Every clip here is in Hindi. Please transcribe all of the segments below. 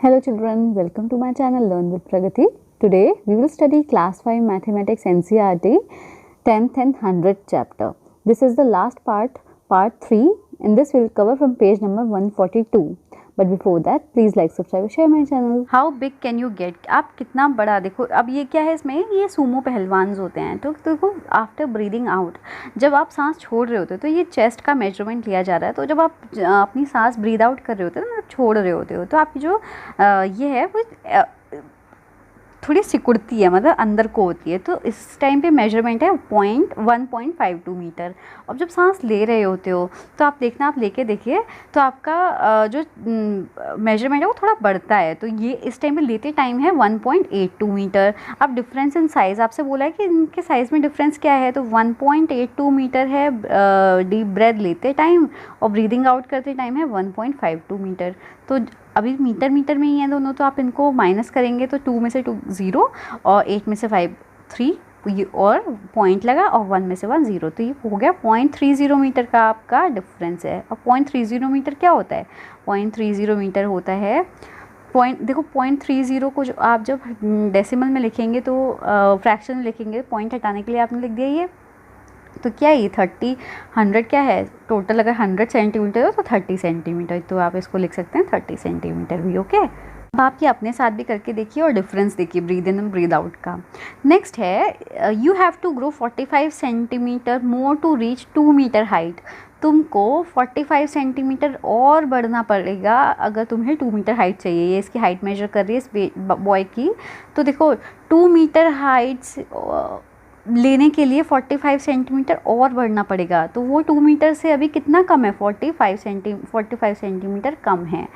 Hello children, welcome to my channel Learn with Pragati. Today we will study class 5 mathematics NCERT 10th and 100th chapter. This is the last part 3. In this we will cover from page number 142. But before that please like, subscribe and share my channel. How big can you get? आप कितना बड़ा, देखो अब ये क्या है, इसमें ये सूमो पहलवान होते हैं। तो देखो आफ्टर ब्रीदिंग आउट, जब आप सांस छोड़ रहे होते हो तो ये चेस्ट का मेजरमेंट लिया जा रहा है। तो जब आप अपनी सांस ब्रीद आउट कर रहे होते हो ना, छोड़ रहे होते हो, तो आपकी जो ये है वो थोड़ी सिकुड़ती है, मतलब अंदर को होती है। तो इस टाइम पे मेजरमेंट है 1.52 मीटर। अब जब सांस ले रहे होते हो तो आप देखना, आप लेके देखिए तो आपका जो मेजरमेंट है वो थोड़ा बढ़ता है। तो ये इस टाइम पे लेते टाइम है 1.82 मीटर। अब डिफरेंस इन साइज़ आपसे बोला है कि इनके साइज़ में डिफरेंस क्या है, तो 1.82 मीटर है डीप ब्रेथ लेते टाइम, और ब्रीदिंग आउट करते टाइम है 1.52 मीटर। तो अभी मीटर में ही है दोनों, तो आप इनको माइनस करेंगे तो 2 में से 2 0 और 8 में से 5 3 और पॉइंट लगा, और 1 में से 1 0, तो ये हो गया 0.30 मीटर का आपका डिफरेंस है। और 0.30 मीटर क्या होता है? 0.30 मीटर होता है देखो 0.30 को जो आप जब डेसिमल में लिखेंगे तो फ्रैक्शन में लिखेंगे, पॉइंट हटाने के लिए आपने लिख दिया ये, तो क्या ये 100 क्या है टोटल? अगर 100 सेंटीमीटर हो तो 30 सेंटीमीटर, तो आप इसको लिख सकते हैं 30 सेंटीमीटर भी। ओके, अब आप ये अपने साथ भी करके देखिए और डिफरेंस देखिए breathe in and breathe out का। नेक्स्ट है you have to grow 45 centimetre more to reach 2 metre height. तुमको 45 सेंटीमीटर और बढ़ना पड़ेगा अगर तुम्हें 2 मीटर हाइट चाहिए। ये इसकी हाइट मेजर कर रही है इस बॉय की। तो देखो 2 मीटर हाइट्स लेने के लिए 45 सेंटीमीटर और बढ़ना पड़ेगा। तो वो 2 मीटर से अभी कितना कम है? 45 सेंटीमीटर कम है।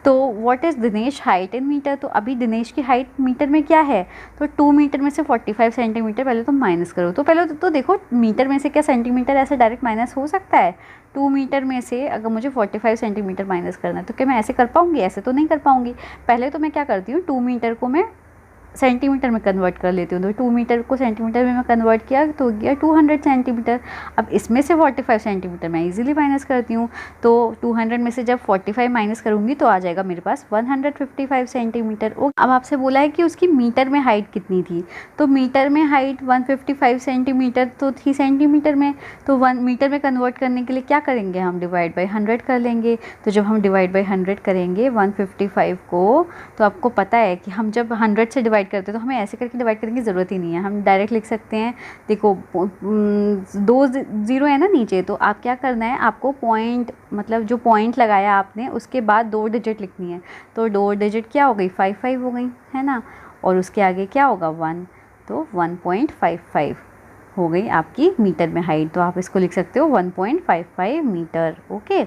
तो what is Dinesh height in metre? तो अभी दिनेश की हाइट मीटर में क्या है? तो 2 मीटर में से 45 सेंटीमीटर पहले तो माइनस करो। तो पहले तो देखो मीटर में से क्या सेंटीमीटर ऐसे डायरेक्ट माइनस हो सकता है? 2 मीटर में से अगर मुझे 45 सेंटीमीटर माइनस करना है तो क्या मैं ऐसे कर पाऊँगी? ऐसे तो नहीं कर पाऊँगी। पहले तो मैं क्या करती हूँ, 2 मीटर को मैं सेंटीमीटर में कन्वर्ट कर लेती हूँ। तो 2 मीटर को सेंटीमीटर में मैं कन्वर्ट किया तो हो गया 200 सेंटीमीटर। अब इसमें से 45 सेंटीमीटर मैं इजीली माइनस करती हूँ। तो 200 में से जब 45 माइनस करूँगी तो आ जाएगा मेरे पास 155 सेंटीमीटर। अब आपसे बोला है कि उसकी मीटर में हाइट कितनी थी, तो मीटर में हाइट 155 सेंटीमीटर तो थी सेंटीमीटर में। तो 1 मीटर में कन्वर्ट करने के लिए क्या करेंगे हम? डिवाइड बाई 100 कर लेंगे। तो जब हम डिवाइड बाई 100 करेंगे 155 को, तो आपको पता है कि हम जब 100 से डिवाइड करते हैं तो हमें ऐसे करके डिवाइड करने की ज़रूरत ही नहीं है, हम डायरेक्ट लिख सकते हैं। देखो 2 0 है ना नीचे, तो आप क्या करना है, आपको पॉइंट, मतलब जो पॉइंट लगाया आपने उसके बाद 2 डिजिट लिखनी है। तो 2 डिजिट क्या हो गई? 55 हो गई है ना, और उसके आगे क्या होगा? 1, तो 1.55 हो गई आपकी मीटर में हाइट। तो आप इसको लिख सकते हो 1.55 मीटर। ओके,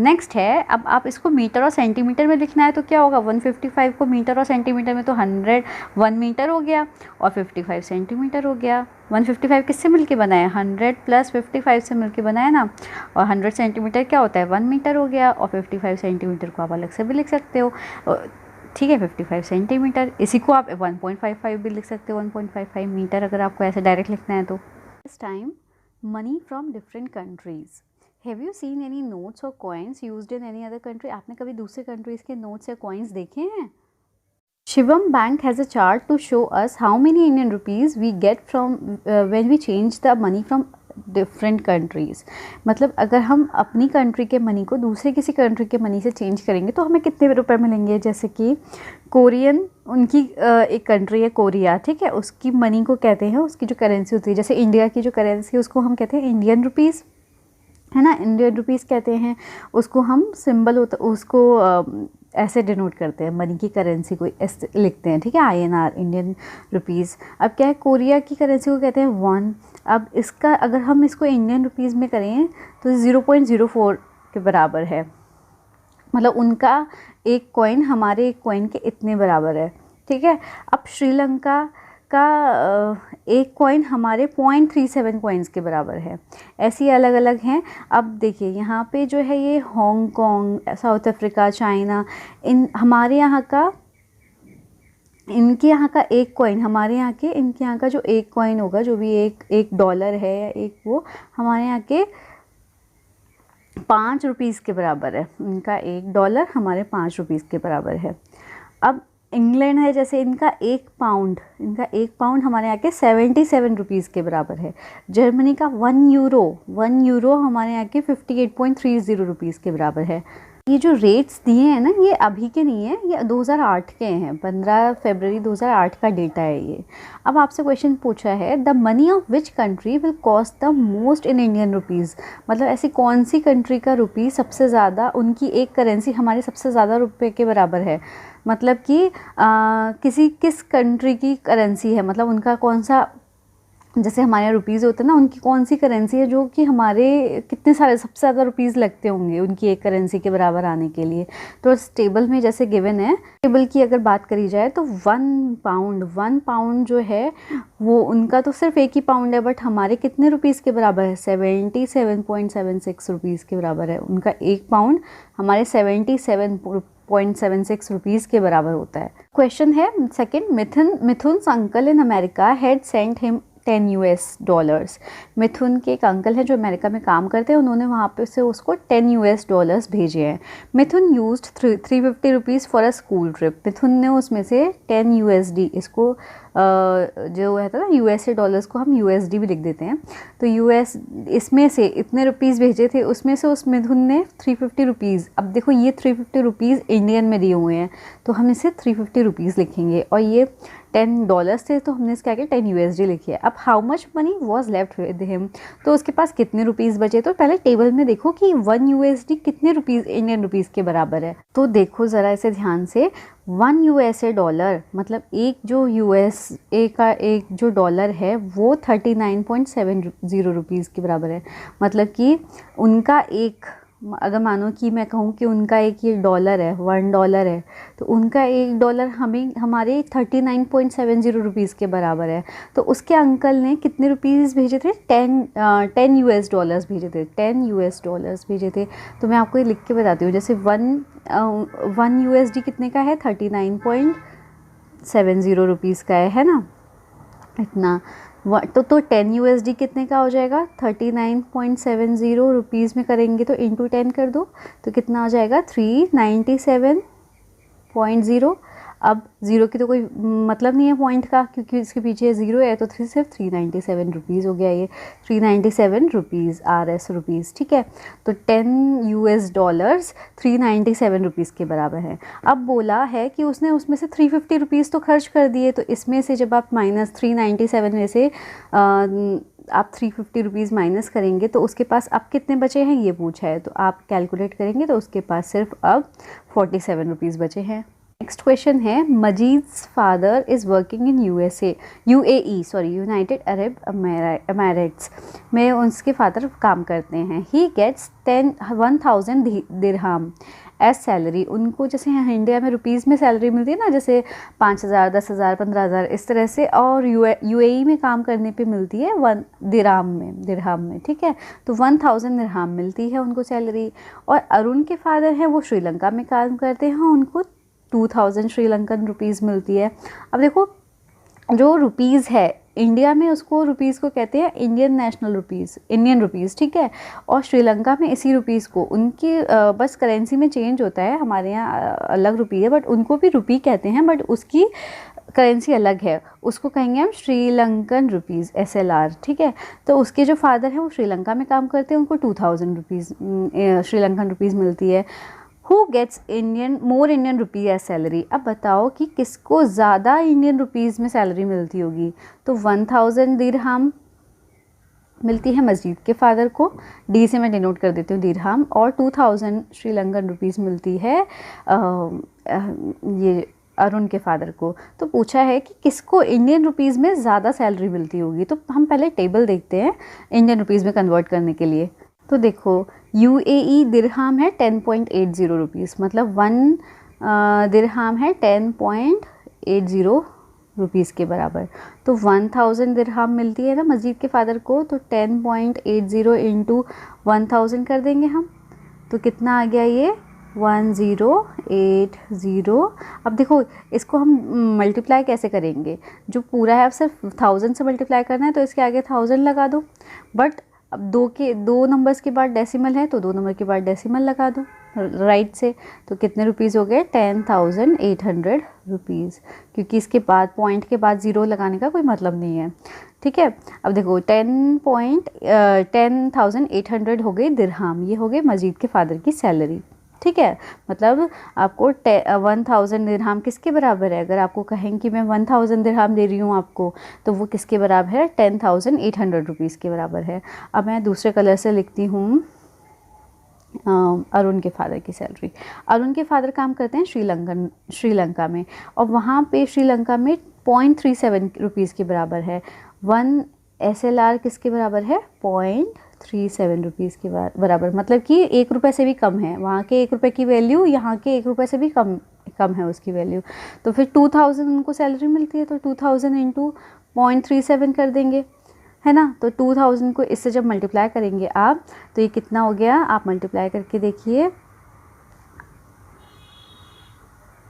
नेक्स्ट है, अब आप इसको मीटर और सेंटीमीटर में लिखना है तो क्या होगा? 155 को मीटर और सेंटीमीटर में तो 101 मीटर हो गया और 55 सेंटीमीटर हो गया। 155 किससे मिलके बना है? 100 + 55 से मिलके बना है ना। और 100 सेंटीमीटर क्या होता है? 1 मीटर हो गया, और 55 सेंटीमीटर को आप अलग से भी लिख सकते हो, ठीक है, 55 सेंटीमीटर। इसी को आप 1.55 भी लिख सकते हो, 1.55 मीटर, अगर आपको ऐसे डायरेक्ट लिखना है तो। This time money from different countries. Have you seen any notes or coins used in any other country? आपने कभी दूसरे कंट्रीज़ के नोट्स या कॉइन्स देखे हैं? Shivam bank has a chart to show us how many Indian rupees we get from when we change the money from different countries. मतलब अगर हम अपनी कंट्री के मनी को दूसरे किसी कंट्री के मनी से चेंज करेंगे तो हमें कितने रुपए मिलेंगे? जैसे कि कोरियन, उनकी एक कंट्री है कोरिया, ठीक है, उसकी मनी को कहते हैं, उसकी जो करेंसी होती है, जैसे इंडिया की जो करेंसी है उसको हम कहते हैं इंडियन रुपीज़, है ना, इंडियन रुपीज़ कहते हैं उसको। हम सिंबल होता उसको ऐसे डिनोट करते हैं, मनी की करेंसी को ऐसे लिखते हैं, ठीक है, INR, इंडियन रुपीज़। अब क्या है, कोरिया की करेंसी को कहते हैं वॉन। अब इसका अगर हम इसको इंडियन रुपीज़ में करें तो 0.04 के बराबर है, मतलब उनका एक कॉइन हमारे एक कॉइन के इतने बराबर है, ठीक है। अब श्रीलंका का एक कॉइन हमारे 0.37 कॉइन्स के बराबर है। ऐसी अलग अलग हैं। अब देखिए यहाँ पे जो है ये हांगकांग, साउथ अफ्रीका, चाइना, इन हमारे यहाँ का, इनके यहाँ का एक कॉइन हमारे यहाँ के, इनके यहाँ का जो एक कॉइन होगा, जो भी एक डॉलर है या एक, वो हमारे यहाँ के 5 रुपीज़ के बराबर है। इनका $1 हमारे 5 रुपीज़ के बराबर है। अब इंग्लैंड है, जैसे इनका एक पाउंड हमारे यहाँ के 77 रुपीज़ के बराबर है। जर्मनी का 1 यूरो हमारे यहाँ के 58.30 रुपीज़ के बराबर है। ये जो रेट्स दिए हैं ना, ये अभी के नहीं है, ये 2008 के हैं, 15 फरवरी 2008 का डेटा है ये। अब आपसे क्वेश्चन पूछा है, the money of which country will cost the most in Indian rupees, मतलब ऐसी कौन सी कंट्री का रुपी सबसे ज़्यादा, उनकी एक करेंसी हमारे सबसे ज़्यादा रुपये के बराबर है, मतलब कि किस कंट्री की करेंसी है, मतलब उनका कौन सा, जैसे हमारे यहाँ रुपीज़ होते हैं ना, उनकी कौन सी करेंसी है जो कि हमारे कितने सारे सबसे ज़्यादा रुपीज़ लगते होंगे उनकी एक करेंसी के बराबर आने के लिए। तो इस टेबल में जैसे गिवन है, टेबल की अगर बात करी जाए तो 1 पाउंड जो है वो उनका तो सिर्फ एक ही पाउंड है, बट हमारे कितने रुपीज़ के बराबर है, 77.76 रुपीज़ के बराबर है। उनका एक पाउंड हमारे 77.76 रुपीज़ के बराबर होता है। क्वेश्चन है second, Mithun's uncle in America had sent him $10। Mithun के एक अंकल हैं जो अमेरिका में काम करते हैं, उन्होंने वहाँ पे से उसको $10 भेजे हैं। Mithun used 350 rupees for a school trip. Mithun ने उसमें से $10 इसको जो है ना USA डॉलर्स को हम USD भी लिख देते हैं, तो US इसमें से इतने रुपीज़ भेजे थे, उसमें से उस मिथुन ने 350 रुपीज़, अब देखो ये 350 रुपीज़ इंडियन में दिए हुए हैं तो हम इसे 350 रुपीज़ लिखेंगे, और ये $10 थे तो हमने इसके आगे $10 लिखी है। अब how much money was left with him, तो उसके पास कितने रुपीज़ बचे, तो पहले टेबल में देखो कि 1 USD कितने रुपीज़ इंडियन रुपीज़ के बराबर है। तो देखो ज़रा इसे ध्यान से, 1 USA डॉलर मतलब एक जो USA का एक जो डॉलर है वो 39.70 रुपीज़ के बराबर है। मतलब कि उनका एक, अगर मानो कि मैं कहूँ कि उनका एक ये डॉलर है, $1 है, तो उनका एक डॉलर हमारे 39.70 रुपीज़ के बराबर है। तो उसके अंकल ने कितने रुपीज़ भेजे थे, 10 US डॉलर्स भेजे थे, 10 US डॉलर्स भेजे थे। तो मैं आपको ये लिख के बताती हूँ, जैसे 1 USD कितने का है, 39.70 रुपीज़ का है ना, इतना। तो 10 USD कितने का हो जाएगा, 39.70 रुपीज़ में करेंगे तो इंटू 10 कर दो तो कितना हो जाएगा, 397.0। अब ज़ीरो की तो कोई मतलब नहीं है पॉइंट का, क्योंकि इसके पीछे ज़ीरो है, तो सिर्फ 397 रुपीज़ हो गया, ये 397 रुपीज़ RS रुपीज़, ठीक है। तो 10 US डॉलर्स 397 रुपीज़ के बराबर है। अब बोला है कि उसने उसमें से 350 रुपीज़ तो खर्च कर दिए, तो इसमें से जब आप माइनस 397 में से आप 350 रुपीज़ माइनस करेंगे तो उसके पास अब कितने बचे हैं ये पूछा है, तो आप कैलकुलेट करेंगे तो उसके पास सिर्फ अब 47 रुपीज़ बचे हैं। नेक्स्ट क्वेश्चन है, Majid's father is working in UAE United Arab Emirates में उसके फादर काम करते हैं। He gets 1000 dirham as salary. उनको जैसे यहाँ इंडिया में रुपीज़ में सैलरी मिलती है ना, जैसे 5000, 10,000, 15,000 इस तरह से, और UAE में काम करने पे मिलती है 1 दिरहम में, ठीक है। तो 1000 दिरहम मिलती है उनको सैलरी। और अरुण के फादर हैं वो श्रीलंका में काम करते हैं, उनको 2000 श्रीलंकन रुपीज़ मिलती है। अब देखो जो रुपीज़ है इंडिया में उसको रुपीज़ को कहते हैं इंडियन रुपीज़, ठीक है। और श्रीलंका में इसी रुपीज़ को उनकी बस करेंसी में चेंज होता है, हमारे यहाँ अलग रुपी है बट उनको भी रुपी कहते हैं, बट उसकी करेंसी अलग है, उसको कहेंगे हम श्रीलंकन रुपीज़ SLR, ठीक है। तो उसके जो फादर हैं वो श्रीलंका में काम करते हैं, उनको 2000 रुपीज़ श्रीलंकन रुपीज़ मिलती है। Who gets more Indian rupee as salary. अब बताओ कि किसको ज़्यादा इंडियन रुपीज़ में सैलरी मिलती होगी, तो 1000 दिरहम मिलती है मस्जिद के फादर को, D से मैं डिनोट कर देती हूँ दिरहम, और 2000 श्रीलंकन रुपीज़ मिलती है ये अरुण के फादर को। तो पूछा है कि किसको इंडियन रुपीज़ में ज़्यादा सैलरी मिलती होगी, तो हम पहले टेबल देखते हैं इंडियन रुपीज़ में कन्वर्ट करने के लिए। तो देखो UAE दिरहम है 10.80 रुपीज़, मतलब 1 दिरहम है 10.80 रुपीज़ के बराबर। तो 1000 दिरहम मिलती है ना मस्जिद के फादर को, तो 10.80 इंटू 1000 कर देंगे हम, तो कितना आ गया ये 1080। अब देखो इसको हम मल्टीप्लाई कैसे करेंगे, जो पूरा है अब सिर्फ 1000 से मल्टीप्लाई करना है, तो इसके आगे 1000 लगा दो, बट अब दो नंबर्स के बाद डेसिमल है तो 2 नंबर के बाद डेसिमल लगा दो, राइट से, तो कितने रुपीज़ हो गए 10,800 रुपीज़, क्योंकि इसके बाद पॉइंट के बाद ज़ीरो लगाने का कोई मतलब नहीं है। ठीक है, अब देखो 10,800 हो गई दिरहम, ये हो गए मजीद के फादर की सैलरी। ठीक है, मतलब आपको 1000 दिरहम किसके बराबर है, अगर आपको कहें कि मैं 1000 दिरहम दे रही हूँ आपको, तो वो किसके बराबर है 10,800 रुपीज़ के बराबर है। अब मैं दूसरे कलर से लिखती हूँ अरुण के फादर की सैलरी। अरुण के फादर काम करते हैं श्रीलंका में, और वहाँ पे श्रीलंका में 0.37 रुपीज़ के बराबर है। 1 SLR किसके बराबर है 0.37 रुपीज़ के बराबर, मतलब कि 1 रुपये से भी कम है। वहाँ के 1 रुपये की वैल्यू यहाँ के 1 रुपये से भी कम है उसकी वैल्यू। तो फिर 2000 उनको सैलरी मिलती है, तो 2000 इंटू 0.37 कर देंगे, है ना। तो 2000 को इससे जब मल्टीप्लाई करेंगे आप, तो ये कितना हो गया, आप मल्टीप्लाई करके देखिए।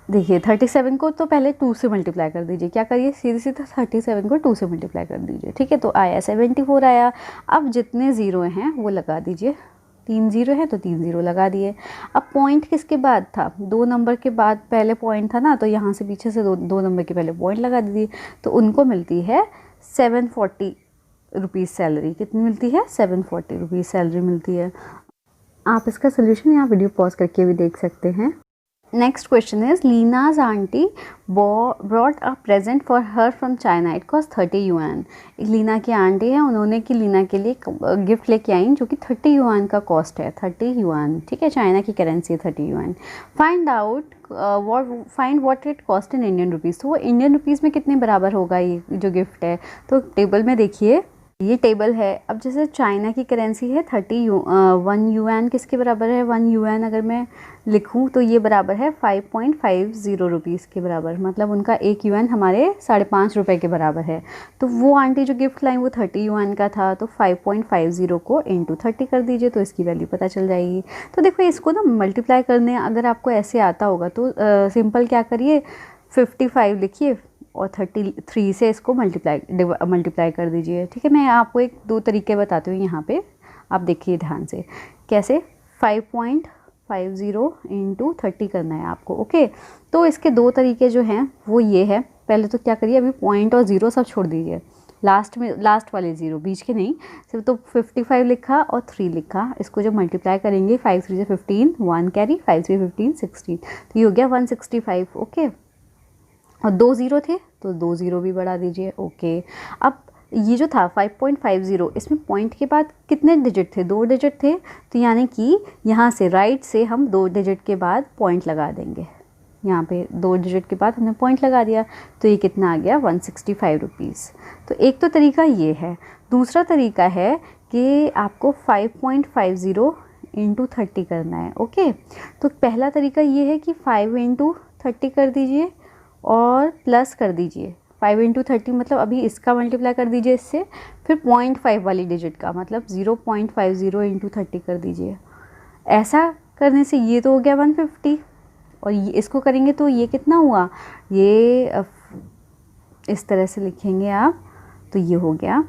37 को तो पहले 2 से मल्टीप्लाई कर दीजिए, क्या करिए सीधे सीधे 37 को 2 से मल्टीप्लाई कर दीजिए। ठीक है, तो आया 74 आया। अब जितने ज़ीरो हैं वो लगा दीजिए, 3 ज़ीरो है तो 3 ज़ीरो लगा दिए। अब पॉइंट किसके बाद था, 2 नंबर के बाद पहले पॉइंट था ना, तो यहाँ से पीछे से दो नंबर के पहले पॉइंट लगा दीजिए। तो उनको मिलती है 740 रुपीज़ सैलरी। कितनी मिलती है 740 रुपीज़ सैलरी मिलती है। आप इसका सोल्यूशन यहाँ वीडियो पॉज करके भी देख सकते हैं। Next question is Leena's aunty brought a present for her from China, it cost 30 yuan. Leena की आंटी है, उन्होंने कि लीना के लिए गिफ्ट लेके आई जो कि 30 युआन का कॉस्ट है, 30 युआन। ठीक है, चाइना की करेंसी है 30 yuan. Find what it cost in Indian rupees. तो वो इंडियन रुपीज़ में कितने बराबर होगा ये जो गिफ्ट है। तो टेबल में देखिए, ये टेबल है। अब जैसे चाइना की करेंसी है 1 युआन किसके बराबर है, 1 युआन अगर मैं लिखूं तो ये बराबर है 5.50 रुपीज़ के बराबर, मतलब उनका 1 युआन हमारे 5.5 रुपये के बराबर है। तो वो आंटी जो गिफ्ट लाई वो 30 युआन का था, तो 5.50 को इंटू 30 कर दीजिए, तो इसकी वैल्यू पता चल जाएगी। तो देखो इसको ना मल्टीप्लाई करने अगर आपको ऐसे आता होगा तो सिंपल क्या करिए 55 लिखिए और 33 से इसको मल्टीप्लाई कर दीजिए। ठीक है, मैं आपको 2 तरीके बताती हूँ यहाँ पे, आप देखिए ध्यान से कैसे। 5.50 इंटू 30 करना है आपको। ओके, तो इसके 2 तरीके जो हैं वो ये है। पहले तो क्या करिए, अभी पॉइंट और ज़ीरो सब छोड़ दीजिए, लास्ट वाले ज़ीरो, बीच के नहीं, सिर्फ तो 55 लिखा और 3 लिखा। इसको जब मल्टीप्लाई करेंगे 5 3 से 15, 1 कैरी, 5 3 15 16, तो ये हो गया 165। ओके, और 2 ज़ीरो थे तो 2 ज़ीरो भी बढ़ा दीजिए। ओके, अब ये जो था 5.50, इसमें पॉइंट के बाद कितने डिजिट थे, 2 डिजिट थे, तो यानी कि यहाँ से राइट से हम 2 डिजिट के बाद पॉइंट लगा देंगे। यहाँ पे 2 डिजिट के बाद हमने पॉइंट लगा दिया, तो ये कितना आ गया 165 रुपीज़। तो एक तो तरीका ये है। दूसरा तरीका है कि आपको 5.50 इंटू 30 करना है। ओके, तो पहला तरीका ये है कि 5 इंटू 30 कर दीजिए और प्लस कर दीजिए 5 इंटू 30, मतलब अभी इसका मल्टीप्लाई कर दीजिए इससे, फिर 0.5 वाली डिजिट का, मतलब 0.50 इंटू 30 कर दीजिए। ऐसा करने से ये तो हो गया 150, और ये इसको करेंगे तो ये कितना हुआ, ये इस तरह से लिखेंगे आप, तो ये हो गया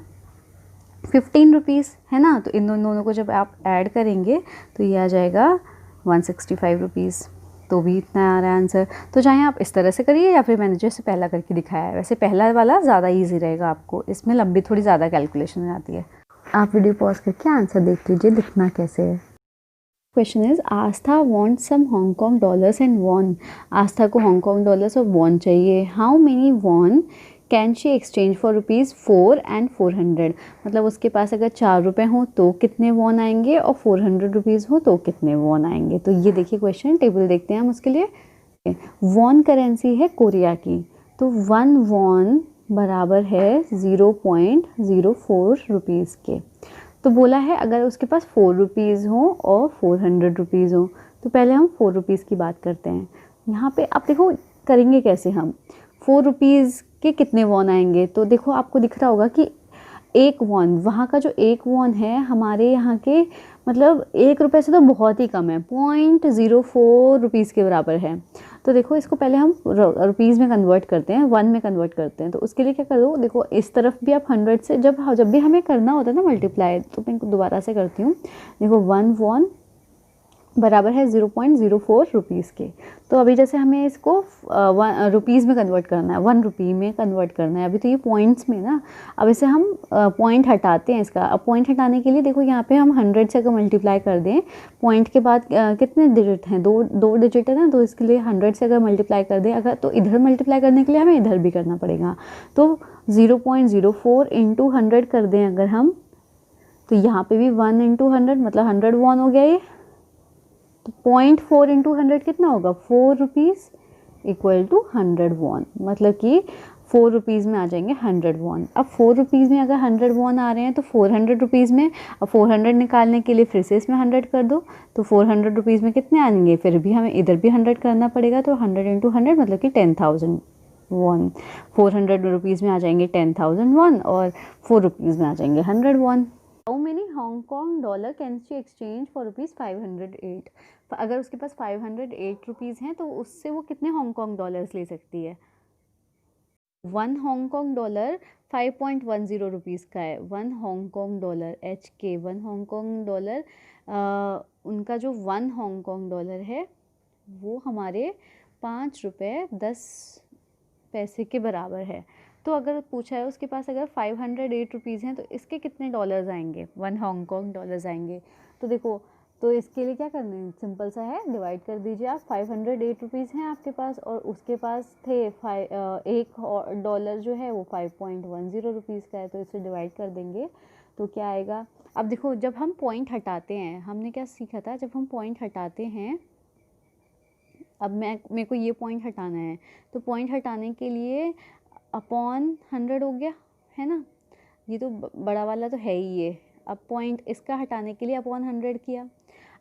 15 रुपीज़, है ना। तो इन दोनों को जब आप ऐड करेंगे तो ये आ जाएगा 165 रुपीज़। तो भी इतना आ रहा है आंसर। तो चाहे आप इस तरह से करिए या फिर मैंने जैसे पहला करके दिखाया है, वैसे पहला वाला ज़्यादा इजी रहेगा आपको, इसमें लंबी थोड़ी ज़्यादा कैलकुलेशन आती है। आप वीडियो पॉज करके आंसर देख लीजिए लिखना कैसे है। Question is Aastha want some Hong Kong dollars and won. Aastha को हांगकांग डॉलर्स और वॉन चाहिए। How many won can she exchange for ₹4 and 400, मतलब उसके पास अगर 4 रुपये हों तो कितने वॉन आएंगे और 400 रुपीज़ हो तो कितने वॉन आएंगे। तो ये देखिए क्वेश्चन, टेबल देखते हैं हम उसके लिए। वॉन करेंसी है कोरिया की, तो 1 वॉन बराबर है 0.04 रुपीज़ के। तो बोला है अगर उसके पास 4 रुपीज़ हों और 400 रुपीज़ हों, तो पहले हम 4 रुपीज़ की बात करते हैं। यहाँ पे आप देखो करेंगे कैसे हम, 4 रुपीज़ के कितने वॉन आएंगे। तो देखो आपको दिख रहा होगा कि 1 वॉन, वहाँ का जो 1 वॉन है हमारे यहाँ के मतलब 1 रुपये से तो बहुत ही कम है, 0.04 रुपीज़ के बराबर है। तो देखो इसको पहले हम रुपीज़ में कन्वर्ट करते हैं, 1 में कन्वर्ट करते हैं। तो उसके लिए क्या कर दो, देखो इस तरफ भी आप 100 से जब भी हमें करना होता है ना मल्टीप्लाई, तो मैं दोबारा से करती हूँ। देखो 1 वॉन बराबर है 0.04 रुपीज़ के। तो अभी जैसे हमें इसको रुपीज़ में कन्वर्ट करना है, 1 रुपये में कन्वर्ट करना है। अभी तो ये पॉइंट्स में ना, अब इसे हम पॉइंट हटाते हैं इसका। अब पॉइंट हटाने के लिए देखो यहाँ पे हम 100 से अगर मल्टीप्लाई कर दें, पॉइंट के बाद कितने डिजिट हैं, दो डिजिट है ना, तो इसके लिए 100 से अगर मल्टीप्लाई कर दें, अगर तो इधर मल्टीप्लाई करने के लिए हमें इधर भी करना पड़ेगा। तो 0.04 इंटू 100 कर दें अगर हम, तो यहाँ पे भी 1 इंटू 100 मतलब 100 वॉन हो गया ये। तो 0.4 इंटू 100 कितना होगा, 4 रुपीज़ इक्वल टू 100 वॉन, मतलब कि 4 रुपीज़ में आ जाएंगे 100 वॉन। अब 4 रुपीज़ में अगर 100 वॉन आ रहे हैं तो 400 रुपीज़ में, अब 400 निकालने के लिए फिर से इसमें 100 कर दो, तो 400 रुपीज़ में कितने आएंगे, फिर भी हमें इधर भी 100 करना पड़ेगा। तो 100 इंटू 100 मतलब कि 10,000 वॉन। 400 रुपीज़ में आ जाएंगे 10,000 वॉन और 4 रुपीज़ में आ जाएंगे 100 won. How many Hong Kong dollar can she exchange for ₹508? अगर उसके पास 508 रुपीज़ हैं तो उससे वो कितने हांगकॉन्ग डॉलर्स ले सकती है। 1 हांगकॉन्ग डॉलर 5.10 रुपीज़ का है। 1 Hong Kong dollar HK 1 Hong Kong dollar, उनका जो 1 हांगकॉन्ग डॉलर है वो हमारे 5 रुपये 10 पैसे के बराबर है। तो अगर पूछा है उसके पास अगर 508 रुपीज़ हैं तो इसके कितने डॉलर्स आएंगे, 1 हांगकॉन्ग डॉलर्स आएंगे। तो देखो, तो इसके लिए क्या करना है, सिंपल सा है, डिवाइड कर दीजिए आप। 508 रुपीज़ हैं आपके पास और उसके पास थे 1 डॉलर जो है वो 5.10 रुपीज़ का है, तो इसे डिवाइड कर देंगे तो क्या आएगा। अब देखो, जब हम पॉइंट हटाते हैं, हमने क्या सीखा था, जब हम पॉइंट हटाते हैं, अब मेरे को ये पॉइंट हटाना है, तो पॉइंट हटाने के लिए अपॉन 100 हो गया है ना, ये तो बड़ा वाला तो है ही ये। अब पॉइंट इसका हटाने के लिए अपॉन 100 किया।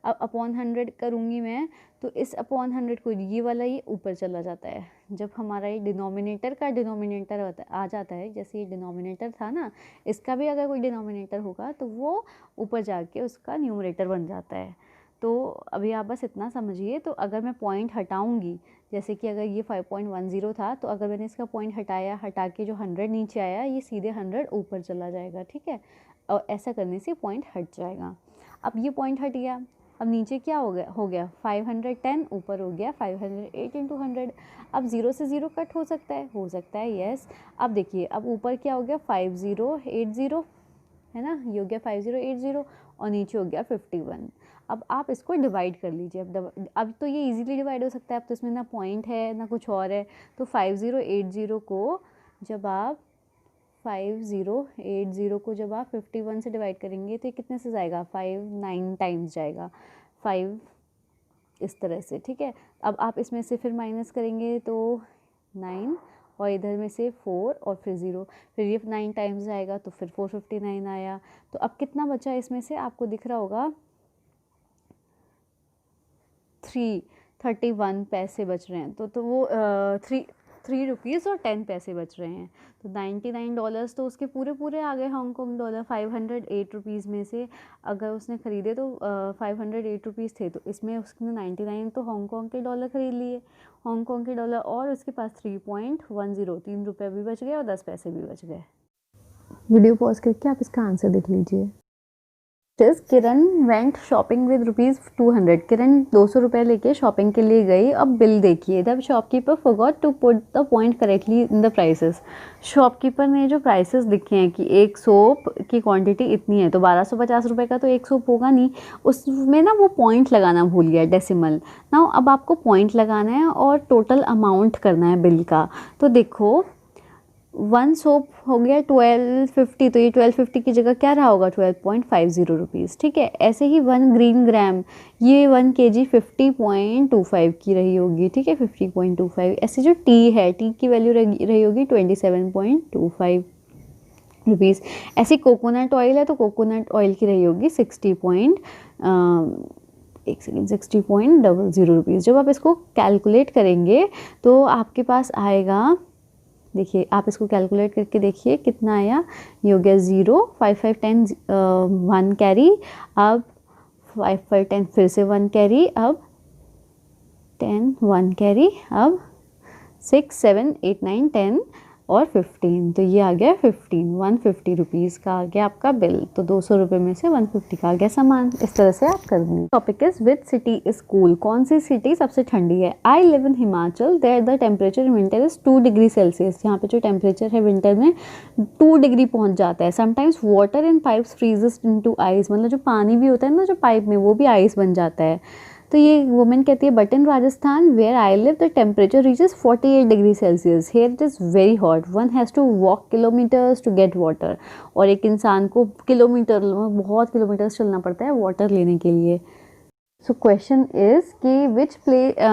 अब अपॉन 100 करूँगी मैं, तो इस अपॉन 100 को ये वाला ये ऊपर चला जाता है। जब हमारा ये डिनोमिनेटर का डिनोमिनेटर आ जाता है, जैसे ये डिनोमिनेटर था ना, इसका भी अगर कोई डिनोमिनेटर होगा तो वो ऊपर जाके उसका न्यूमरेटर बन जाता है। तो अभी आप बस इतना समझिए। तो अगर मैं पॉइंट हटाऊंगी, जैसे कि अगर ये 5.10 था, तो अगर मैंने इसका पॉइंट हटा के जो 100 नीचे आया, ये सीधे 100 ऊपर चला जाएगा, ठीक है। और ऐसा करने से पॉइंट हट जाएगा। अब ये पॉइंट हट गया, अब नीचे क्या हो गया 510, ऊपर हो गया 508 इंटू 100। अब 0 से 0 कट हो सकता है, यस। अब देखिए, अब ऊपर क्या हो गया 5080 है ना, ये हो गया 5080 और नीचे हो गया 51। अब आप इसको डिवाइड कर लीजिए। अब तो ये इजीली डिवाइड हो सकता है, अब तो इसमें ना पॉइंट है ना कुछ और है। तो 5080 को जब आप 51 से डिवाइड करेंगे तो ये कितने से जाएगा, 9 टाइम्स जाएगा, 5 इस तरह से, ठीक है। अब आप इसमें से फिर माइनस करेंगे तो 9 और इधर में से 4 और फिर 0, फिर ये 9 टाइम्स जाएगा तो फिर 459 आया। तो अब कितना बचा इसमें से, आपको दिख रहा होगा 331 पैसे बच रहे हैं। तो वो 3 रुपीज़ और 10 पैसे बच रहे हैं। तो 99 डॉलर्स तो उसके पूरे आ गए हांगकॉन्ग डॉलर। 508 रुपीज़ में से अगर उसने ख़रीदे तो 508 रुपीज़ थे, तो इसमें उसने 99 तो हांगकॉन्ग के डॉलर ख़रीद लिए, हांगकॉन्ग के डॉलर, और उसके पास 3.10 3 रुपये भी बच गए और 10 पैसे भी बच गए। वीडियो पॉज करके आप इसका आंसर देख लीजिए। किरण वेंट शॉपिंग विद ₹200। किरण 200 रुपये लेके शॉपिंग के लिए गई। अब बिल देखिए, the shopkeeper forgot to put the point correctly in the prices. Shopkeeper ने जो प्राइसेस लिखे हैं कि एक सोप की क्वांटिटी इतनी है, तो 1250 रुपये का तो एक सोप होगा नहीं, उसमें ना वो पॉइंट लगाना भूल गया, डेसिमल ना। अब आपको पॉइंट लगाना है और टोटल अमाउंट करना है बिल का। तो देखो 1 सोप हो गया 1250, तो ये 1250 की जगह क्या रहा होगा 12.50 रुपीज़, ठीक है। ऐसे ही 1 ग्रीन ग्राम, ये 1 kg 50.25 की रही होगी, ठीक है, 50.25। ऐसे जो टी है, टी की वैल्यू रही होगी 27.25 रुपीज़। ऐसे कोकोनट ऑयल है तो कोकोनट ऑयल की रही होगी 60.00 रुपीज़। जब आप इसको कैलकुलेट करेंगे तो आपके पास आएगा, देखिए आप इसको कैलकुलेट करके देखिए कितना आया। ये हो गया 0, 5 5 10 1 कैरी, अब 5 5 10 फिर से 1 कैरी, अब 10 1 कैरी, अब 6 7 8 9 10 और 15, तो ये आ गया 150 रुपीज़ का आ गया आपका बिल। तो 200 रुपये में से 150 का आ गया सामान। इस तरह से आप कर देंगे। Topic is which city is cool, कौन सी सिटी सबसे ठंडी है। I live in Himachal, there the temperature in winter is 2 degree Celsius. यहाँ पे जो टेम्परेचर है विंटर में 2 डिग्री पहुँच जाता है। Sometimes water in pipes freezes into ice, मतलब जो पानी भी होता है ना जो पाइप में, वो भी आइस बन जाता है। तो ये वुमेन कहती है but in Rajasthan where I live the temperature reaches 48 degree Celsius, here it is very hot, one has to walk kilometres to get water. और एक इंसान को बहुत किलोमीटर्स चलना पड़ता है वाटर लेने के लिए। सो क्वेश्चन इज कि which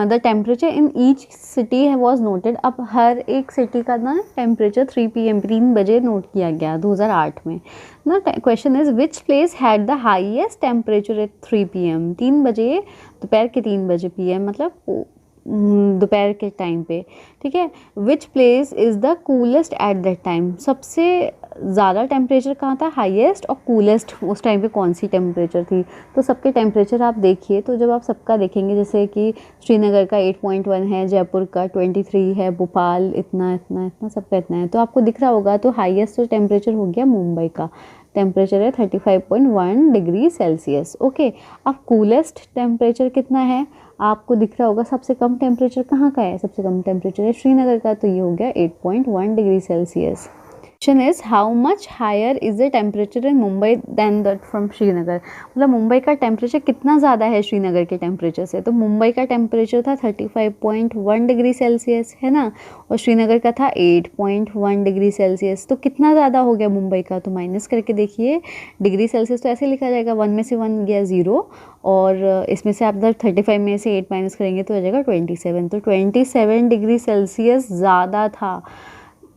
the temperature in each city was noted. अब हर एक सिटी का ना टेम्परेचर 3 PM 3 बजे नोट किया गया 2008 में ना। Question is which place had the highest temperature at 3 PM, 3 बजे, दोपहर के 3 बजे PM मतलब दोपहर के टाइम पे, ठीक है। Which place is the coolest at that time, सबसे ज़्यादा टेम्परेचर कहाँ था, हाईएस्ट, और कूलेस्ट उस टाइम पे कौन सी टेम्परेचर थी। तो सबके टेम्परेचर आप देखिए, तो जब आप सबका देखेंगे, जैसे कि श्रीनगर का 8.1 है, जयपुर का 23 है, भोपाल इतना इतना इतना सबका इतना है, तो आपको दिख रहा होगा। तो हाईएस्ट जो टेम्परेचर हो गया मुंबई का, टेम्परेचर है 35.1 डिग्री सेल्सियस। ओके, अब कूलेस्ट टेम्परेचर कितना है आपको दिख रहा होगा। सबसे कम टेम्परेचर कहाँ का है, सबसे कम टेम्परेचर है श्रीनगर का, तो ये हो गया 8.1 degree Celsius. Question is how much higher is the temperature in Mumbai than that from Srinagar, मतलब मुंबई का टेम्परेचर कितना ज़्यादा है श्रीनगर के टेम्परेचर से। तो मुंबई का टेम्परेचर था 35.1 डिग्री सेल्सियस, है ना, और श्रीनगर का था 8.1 डिग्री सेल्सियस। तो कितना ज़्यादा हो गया मुंबई का, तो माइनस करके देखिए। डिग्री सेल्सियस तो ऐसे लिखा जाएगा, 1 में से 1 गया 0, और इसमें से आप 35 में से 8 माइनस करेंगे तो आ जाएगा 27। तो 27 डिग्री सेल्सियस ज़्यादा था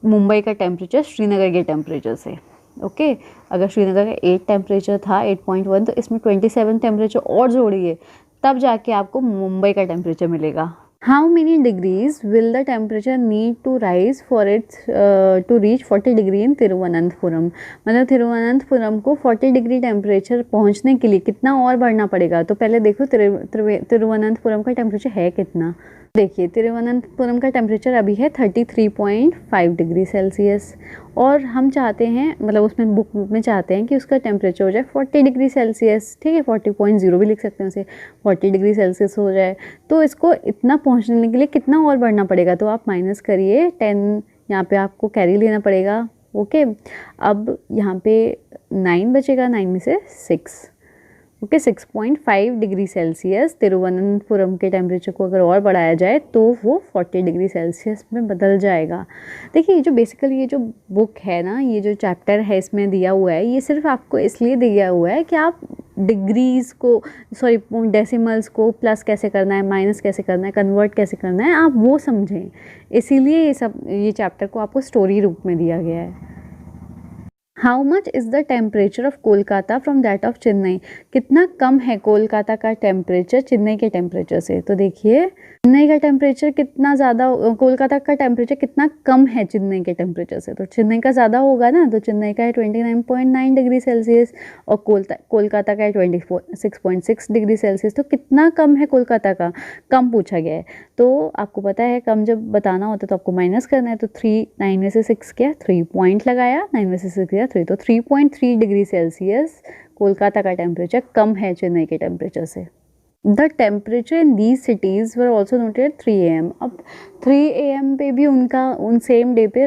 मुंबई का टेम्परेचर श्रीनगर के टेम्परेचर से। ओके, अगर श्रीनगर का 8 टेम्परेचर था 8.1, तो इसमें 27 टेम्परेचर और जोड़िए, तब जाके आपको मुंबई का टेम्परेचर मिलेगा। How many degrees will the temperature need to rise for its to reach 40 degree in Thiruvananthapuram, मतलब तिरुवनंतपुरम को 40 डिग्री टेम्परेचर पहुंचने के लिए कितना और बढ़ना पड़ेगा। तो पहले देखो तिरुवनंतपुरम का टेम्परेचर है कितना। देखिए तिरुवनंतपुरम का टेम्परेचर अभी है 33.5 डिग्री सेल्सियस, और हम चाहते हैं, मतलब उसमें बुक में चाहते हैं कि उसका टेम्परेचर हो जाए 40 डिग्री सेल्सियस, ठीक है, 40.0 भी लिख सकते हैं उसे, 40 डिग्री सेल्सियस हो जाए। तो इसको इतना पहुंचने के लिए कितना और बढ़ना पड़ेगा, तो आप माइनस करिए 10, यहाँ पे आपको कैरी लेना पड़ेगा। ओके, अब यहाँ पे 9 बचेगा, 9 में से 6, ओके, 6.5 डिग्री सेल्सियस। तिरुवनंतपुरम के टेम्परेचर को अगर और बढ़ाया जाए तो वो 40 डिग्री सेल्सियस में बदल जाएगा। देखिए ये जो बेसिकली ये जो बुक है ना, ये जो चैप्टर है इसमें दिया हुआ है, ये सिर्फ आपको इसलिए दिया हुआ है कि आप डिग्रीज़ को, सॉरी डेसिमल्स को प्लस कैसे करना है, माइनस कैसे करना है, कन्वर्ट कैसे करना है, आप वो समझें। इसीलिए ये चैप्टर को आपको स्टोरी रूप में दिया गया है। How much is the temperature of Kolkata from that of Chennai, कितना कम है कोलकाता का टेम्परेचर चेन्नई के टेम्परेचर से। तो देखिए चेन्नई का टेम्परेचर कितना ज़्यादा, कोलकाता का टेम्परेचर कितना कम है चेन्नई के टेम्परेचर से। तो चेन्नई का ज़्यादा होगा ना, तो चेन्नई का है 29.9 डिग्री सेल्सियस और कोलकाता का है 26.6 डिग्री सेल्सियस। तो कितना कम है कोलकाता का, कम पूछा गया है। तो आपको पता है कम जब बताना होता है तो आपको माइनस करना है। तो 9 में से 6 किया, 3 पॉइंट लगाया, 9 में से 6 किया 3, तो 3.3 डिग्री सेल्सियस कोलकाता का टेम्परेचर कम है चेन्नई के टेम्परेचर से। The temperature in these cities were also noted 3 AM। अब 3 AM पे भी उनका उन सेम डे पे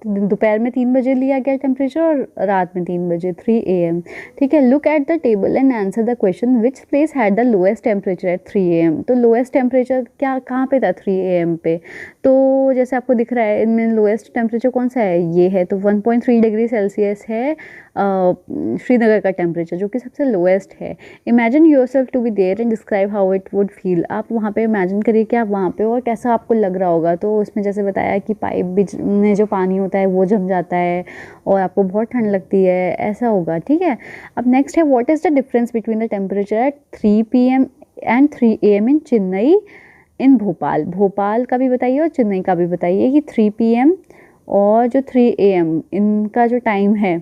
दोपहर में 3 बजे लिया गया टेम्परेचर और रात में 3 बजे 3 AM, ठीक है। Look at the table and answer the question which place had the lowest temperature at 3 AM। तो लोएस्ट टेम्परेचर कहाँ पे था 3 AM पे, तो जैसे आपको दिख रहा है इनमें लोएस्ट टेम्परेचर कौन सा है, ये है। तो 1.3 डिग्री सेल्सियस है श्रीनगर का टेम्परेचर, जो कि सबसे लोएस्ट है। Imagine yourself to be there and describe how it would feel. आप वहाँ पे इमेजिन करिए कि आप वहाँ पे और कैसा आपको लग रहा होगा। तो उसमें जैसे बताया कि पाइप में जो पानी होता है वो जम जाता है और आपको बहुत ठंड लगती है, ऐसा होगा, ठीक है। अब नेक्स्ट है what is the difference between the temperature at 3 PM and 3 AM इन चेन्नई इन भोपाल। भोपाल का भी बताइए और चेन्नई का भी बताइए कि 3 PM और जो 3 AM इनका जो टाइम है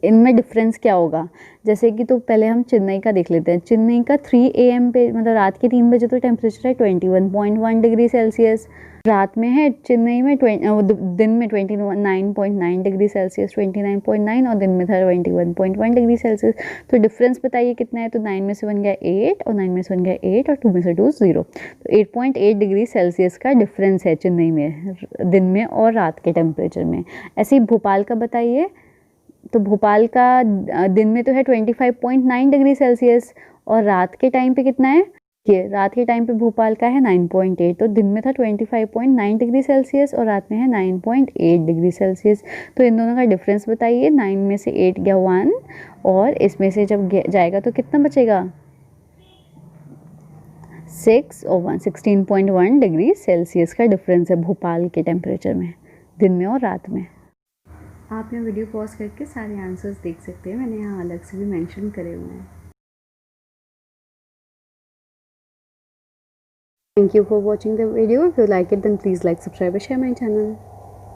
इनमें डिफरेंस क्या होगा। जैसे कि तो पहले हम चेन्नई का देख लेते हैं। चेन्नई का 3 AM पे मतलब रात के 3 बजे तो टेम्परेचर है 21.1 डिग्री सेल्सियस, रात में है चेन्नई में दिन में 29.9 डिग्री सेल्सियस, 29.9, और दिन में था 21.1 डिग्री सेल्सियस। तो डिफरेंस बताइए कितना है, तो 9 में से 1 गया 8 और 9 में से 1 गया 8 और 2 में से 2 0, तो 8.8 डिग्री सेल्सियस का डिफरेंस है चेन्नई में दिन में और रात के टेम्परेचर में। ऐसे ही भोपाल का बताइए, तो भोपाल का दिन में तो है 25.9 डिग्री सेल्सियस और रात के टाइम पे कितना है, ये रात के टाइम पे भोपाल का है 9.8, तो दिन में था 25.9 डिग्री सेल्सियस और रात में है 9.8 डिग्री सेल्सियस। तो इन दोनों का डिफरेंस बताइए, 9 में से 8 गया 1 और इसमें से जब जाएगा तो कितना बचेगा 6 और 1, 16.1 डिग्री सेल्सियस का डिफरेंस है भोपाल के टेम्परेचर में दिन में और रात में। आप यहाँ वीडियो पॉज करके सारे आंसर्स देख सकते हैं, मैंने यहाँ अलग से भी मेंशन करे हुए हैं। Thank you for watching the video. If you like it, then please like, subscribe and share my channel.